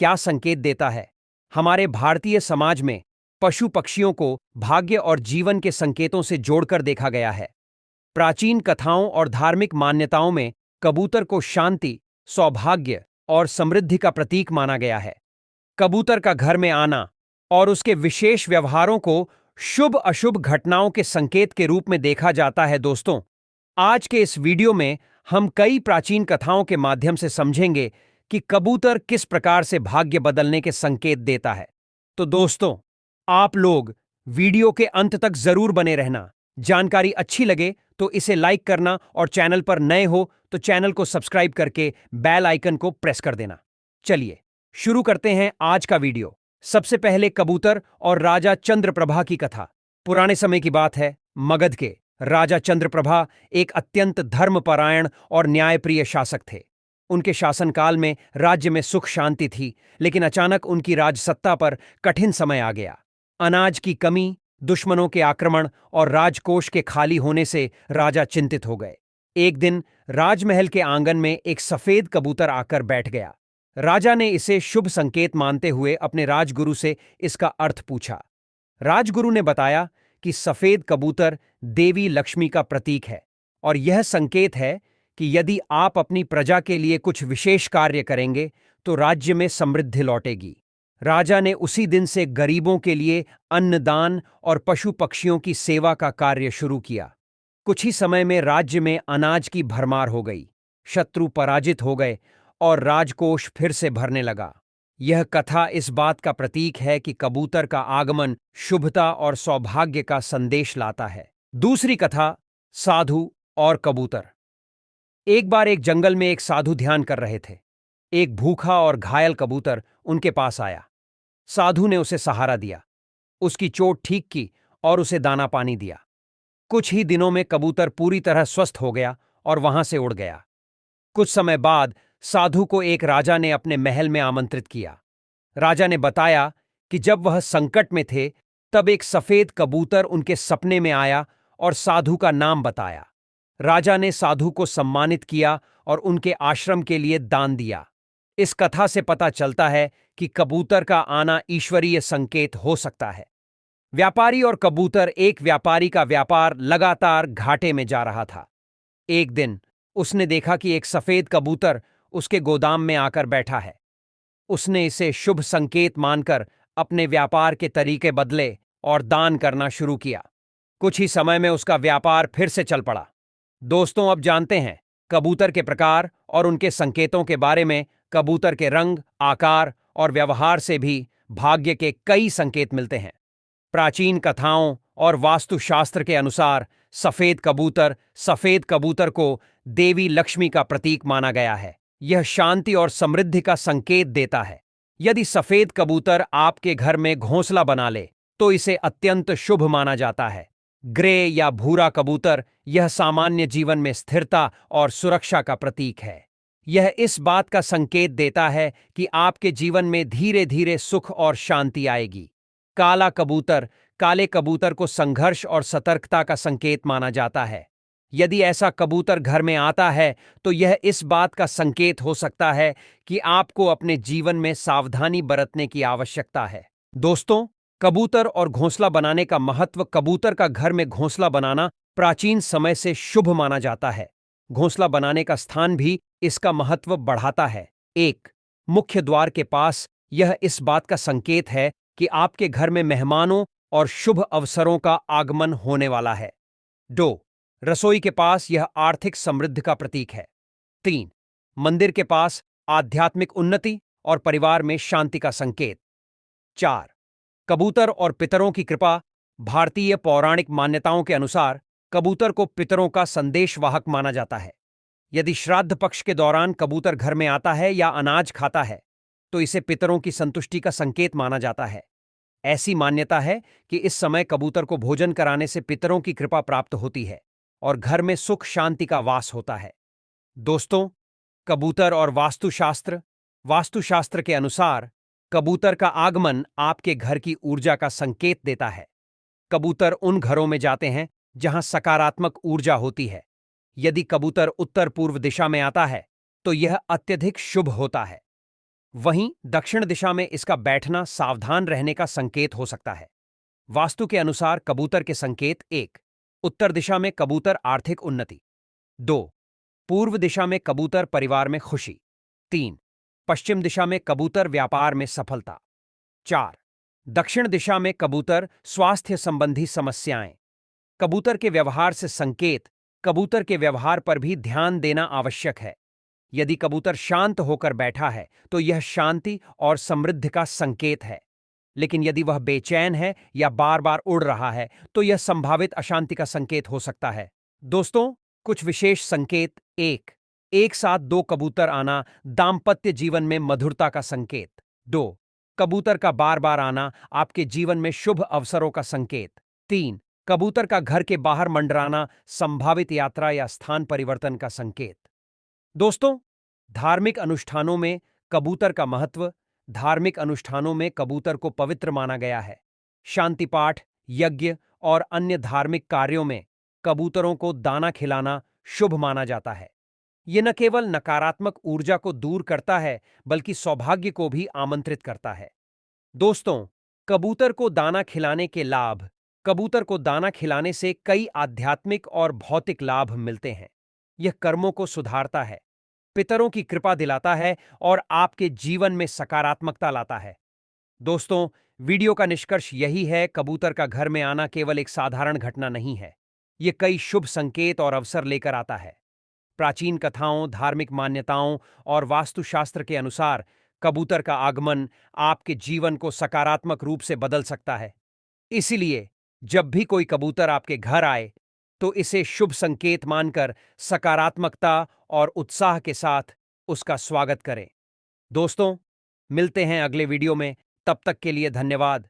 क्या संकेत देता है? हमारे भारतीय समाज में पशु पक्षियों को भाग्य और जीवन के संकेतों से जोड़कर देखा गया है। प्राचीन कथाओं और धार्मिक मान्यताओं में कबूतर को शांति, सौभाग्य और समृद्धि का प्रतीक माना गया है। कबूतर का घर में आना और उसके विशेष व्यवहारों को शुभ अशुभ घटनाओं के संकेत के रूप में देखा जाता है। दोस्तों, आज के इस वीडियो में हम कई प्राचीन कथाओं के माध्यम से समझेंगे कि कबूतर किस प्रकार से भाग्य बदलने के संकेत देता है। तो दोस्तों, आप लोग वीडियो के अंत तक जरूर बने रहना। जानकारी अच्छी लगे तो इसे लाइक करना और चैनल पर नए हो तो चैनल को सब्सक्राइब करके बेल आइकन को प्रेस कर देना। चलिए शुरू करते हैं आज का वीडियो। सबसे पहले कबूतर और राजा चंद्रप्रभा की कथा। पुराने समय की बात है। मगध के राजा चंद्रप्रभा एक अत्यंत धर्मपरायण और न्यायप्रिय शासक थे। उनके शासनकाल में राज्य में सुख शांति थी, लेकिन अचानक उनकी राजसत्ता पर कठिन समय आ गया। अनाज की कमी, दुश्मनों के आक्रमण और राजकोष के खाली होने से राजा चिंतित हो गए। एक दिन राजमहल के आंगन में एक सफेद कबूतर आकर बैठ गया। राजा ने इसे शुभ संकेत मानते हुए अपने राजगुरु से इसका अर्थ पूछा। राजगुरु ने बताया कि सफेद कबूतर देवी लक्ष्मी का प्रतीक है और यह संकेत है कि यदि आप अपनी प्रजा के लिए कुछ विशेष कार्य करेंगे तो राज्य में समृद्धि लौटेगी। राजा ने उसी दिन से गरीबों के लिए अन्नदान और पशु पक्षियों की सेवा का कार्य शुरू किया। कुछ ही समय में राज्य में अनाज की भरमार हो गई, शत्रु पराजित हो गए और राजकोष फिर से भरने लगा। यह कथा इस बात का प्रतीक है कि कबूतर का आगमन शुभता और सौभाग्य का संदेश लाता है। दूसरी कथा, साधु और कबूतर। एक बार एक जंगल में एक साधु ध्यान कर रहे थे। एक भूखा और घायल कबूतर उनके पास आया। साधु ने उसे सहारा दिया, उसकी चोट ठीक की और उसे दाना पानी दिया। कुछ ही दिनों में कबूतर पूरी तरह स्वस्थ हो गया और वहां से उड़ गया। कुछ समय बाद साधु को एक राजा ने अपने महल में आमंत्रित किया। राजा ने बताया कि जब वह संकट में थे तब एक सफेद कबूतर उनके सपने में आया और साधु का नाम बताया। राजा ने साधु को सम्मानित किया और उनके आश्रम के लिए दान दिया। इस कथा से पता चलता है कि कबूतर का आना ईश्वरीय संकेत हो सकता है। व्यापारी और कबूतर। एक व्यापारी का व्यापार लगातार घाटे में जा रहा था। एक दिन उसने देखा कि एक सफेद कबूतर उसके गोदाम में आकर बैठा है। उसने इसे शुभ संकेत मानकर अपने व्यापार के तरीके बदले और दान करना शुरू किया। कुछ ही समय में उसका व्यापार फिर से चल पड़ा। दोस्तों, अब जानते हैं कबूतर के प्रकार और उनके संकेतों के बारे में। कबूतर के रंग, आकार और व्यवहार से भी भाग्य के कई संकेत मिलते हैं। प्राचीन कथाओं और वास्तुशास्त्र के अनुसार सफेद कबूतर को देवी लक्ष्मी का प्रतीक माना गया है। यह शांति और समृद्धि का संकेत देता है। यदि सफेद कबूतर आपके घर में घोंसला बना ले तो इसे अत्यंत शुभ माना जाता है। ग्रे या भूरा कबूतर, यह सामान्य जीवन में स्थिरता और सुरक्षा का प्रतीक है। यह इस बात का संकेत देता है कि आपके जीवन में धीरे धीरे सुख और शांति आएगी। काला कबूतर, काले कबूतर को संघर्ष और सतर्कता का संकेत माना जाता है। यदि ऐसा कबूतर घर में आता है तो यह इस बात का संकेत हो सकता है कि आपको अपने जीवन में सावधानी बरतने की आवश्यकता है। दोस्तों, कबूतर और घोंसला बनाने का महत्व। कबूतर का घर में घोंसला बनाना प्राचीन समय से शुभ माना जाता है। घोंसला बनाने का स्थान भी इसका महत्व बढ़ाता है। एक, मुख्य द्वार के पास। यह इस बात का संकेत है कि आपके घर में मेहमानों और शुभ अवसरों का आगमन होने वाला है। 2, रसोई के पास। यह आर्थिक समृद्धि का प्रतीक है। 3, मंदिर के पास। आध्यात्मिक उन्नति और परिवार में शांति का संकेत। 4, कबूतर और पितरों की कृपा। भारतीय पौराणिक मान्यताओं के अनुसार कबूतर को पितरों का संदेशवाहक माना जाता है। यदि श्राद्ध पक्ष के दौरान कबूतर घर में आता है या अनाज खाता है तो इसे पितरों की संतुष्टि का संकेत माना जाता है। ऐसी मान्यता है कि इस समय कबूतर को भोजन कराने से पितरों की कृपा प्राप्त होती है और घर में सुख शांति का वास होता है। दोस्तों, कबूतर और वास्तुशास्त्र। वास्तुशास्त्र के अनुसार कबूतर का आगमन आपके घर की ऊर्जा का संकेत देता है। कबूतर उन घरों में जाते हैं जहां सकारात्मक ऊर्जा होती है। यदि कबूतर उत्तर पूर्व दिशा में आता है तो यह अत्यधिक शुभ होता है। वहीं दक्षिण दिशा में इसका बैठना सावधान रहने का संकेत हो सकता है। वास्तु के अनुसार कबूतर के संकेत: 1. उत्तर दिशा में कबूतर आर्थिक उन्नति। 2. पूर्व दिशा में कबूतर परिवार में खुशी। 3. पश्चिम दिशा में कबूतर व्यापार में सफलता। 4. दक्षिण दिशा में कबूतर स्वास्थ्य संबंधी समस्याएं। कबूतर के व्यवहार से संकेत: कबूतर के व्यवहार पर भी ध्यान देना आवश्यक है। यदि कबूतर शांत होकर बैठा है तो यह शांति और समृद्धि का संकेत है, लेकिन यदि वह बेचैन है या बार बार उड़ रहा है तो यह संभावित अशांति का संकेत हो सकता है। दोस्तों, कुछ विशेष संकेत: 1. एक साथ 2 कबूतर आना दाम्पत्य जीवन में मधुरता का संकेत। 2. कबूतर का बार बार आना आपके जीवन में शुभ अवसरों का संकेत। 3. कबूतर का घर के बाहर मंडराना संभावित यात्रा या स्थान परिवर्तन का संकेत। दोस्तों, धार्मिक अनुष्ठानों में कबूतर का महत्व। धार्मिक अनुष्ठानों में कबूतर को पवित्र माना गया है। शांति पाठ, यज्ञ और अन्य धार्मिक कार्यों में कबूतरों को दाना खिलाना शुभ माना जाता है। यह न केवल नकारात्मक ऊर्जा को दूर करता है बल्कि सौभाग्य को भी आमंत्रित करता है। दोस्तों, कबूतर को दाना खिलाने के लाभ। कबूतर को दाना खिलाने से कई आध्यात्मिक और भौतिक लाभ मिलते हैं। यह कर्मों को सुधारता है, पितरों की कृपा दिलाता है और आपके जीवन में सकारात्मकता लाता है। दोस्तों, वीडियो का निष्कर्ष यही है: कबूतर का घर में आना केवल एक साधारण घटना नहीं है, यह कई शुभ संकेत और अवसर लेकर आता है। प्राचीन कथाओं, धार्मिक मान्यताओं और वास्तुशास्त्र के अनुसार कबूतर का आगमन आपके जीवन को सकारात्मक रूप से बदल सकता है। इसलिए जब भी कोई कबूतर आपके घर आए तो इसे शुभ संकेत मानकर सकारात्मकता और उत्साह के साथ उसका स्वागत करें। दोस्तों, मिलते हैं अगले वीडियो में। तब तक के लिए धन्यवाद।